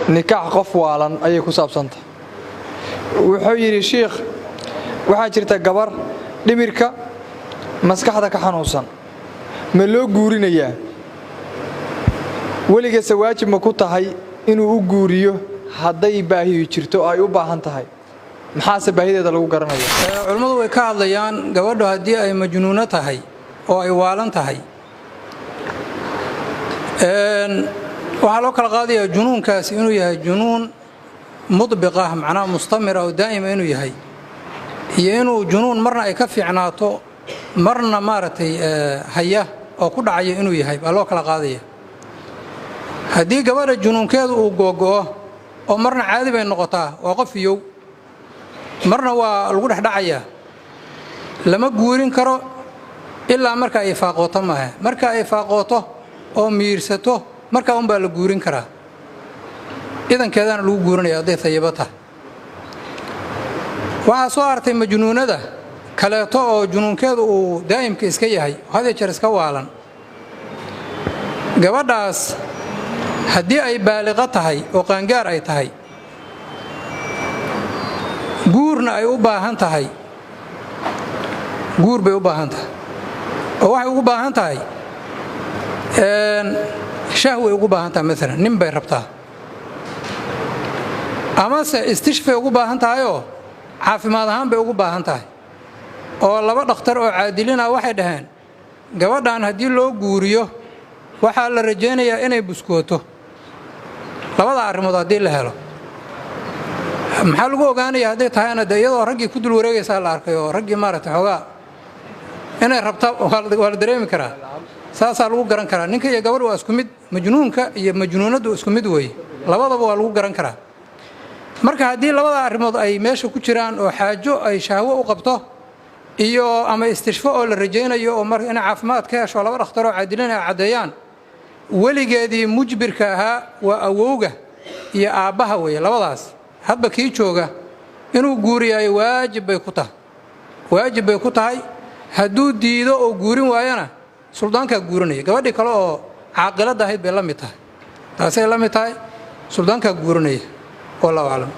nikaax qof waalan ayay ku saabsanta wuxuu yiri sheekh waxa jirta gabar dhimirka maskaxda ka xanuunsan ma loo guurinayaa waliga sawaajib ma ku tahay inuu u guuriyo haday baahiyo jirto ay u baahan tahay maxaa baahideeda lagu garanayo culimadu way ka hadlayaan gabadhu hadii ay majnuuno tahay oo ay waalan tahay waxa loo kala qaadayaa junuunkaas inuu yahay junuun mudbiq ah macnaa mustamir oo daa'ima inuu yahay iyo inuu junuun marna ay ka fiicnaato marna maartay haya oo ku dhacay inuu yahay baa loo kala qaadaya hadii gabadha junuunkeedu uu go'go oo marna caadi bay noqotaa waa qof iyow marna waa lagu dhaxdhacaya lama guurin karo ilaa marka ay faaqooto maaha marka ay faaqooto oo miirsato marka un baa la guurin karaa idankeedana lagu guurinaya haday tayibata waxa soo artay majnuunada kaleeto oo junuunkeedu uu daa'imka iska yahay hada jeer iska waalan gabadhaas haddii ay baaliqa tahay oo qaangaar ay tahay guurna ay u baahan tahay guur bay u baahan tahay oo waxay ugu baahan tahay shahway ugu baahan tahay mesela nin bay rabtaa ama se istishfay ugu baahan tahay oo caafimaad ahaan bay ugu baahan tahay oo laba dhakhtar oo caadilina waxay dhaheen gabadhan haddii loo guuriyo waxaa la rajaynayaa inay buskooto labada arrimood haddii la helo maxaa lagu ogaanayaa hadday tahayna de iyadoo raggii ku dul wareegaysaa la arkay oo raggii maaragtay xoogaa inay rabta waa la dareemi karaa saasaa lagu garan karaa ninka iyo gabadhu waa isku mid majnuunka iyo majnuunadu isku mid weeye labadaba waa lagu garan karaa marka haddii labada arrimood ay meesha ku jiraan oo xaajo ay shahwo u qabto iyo ama istishfo oo la rajaynayo oo marka in caafimaad ka hesho laba dhakhtar oo caadilin ay cadeeyaan weligeedii mujbirka ahaa waa awowga iyo aabbaha weeye labadaas hadba kii jooga inuu guuriyayo waajib bay ku tahay hadduu diido oo guurin waayana suldaanka guurinaya gabadhii kale oo caaqilada ahayd bay la mid tahay taasay la mid tahay suldaanka guurinaya wallahu a'lam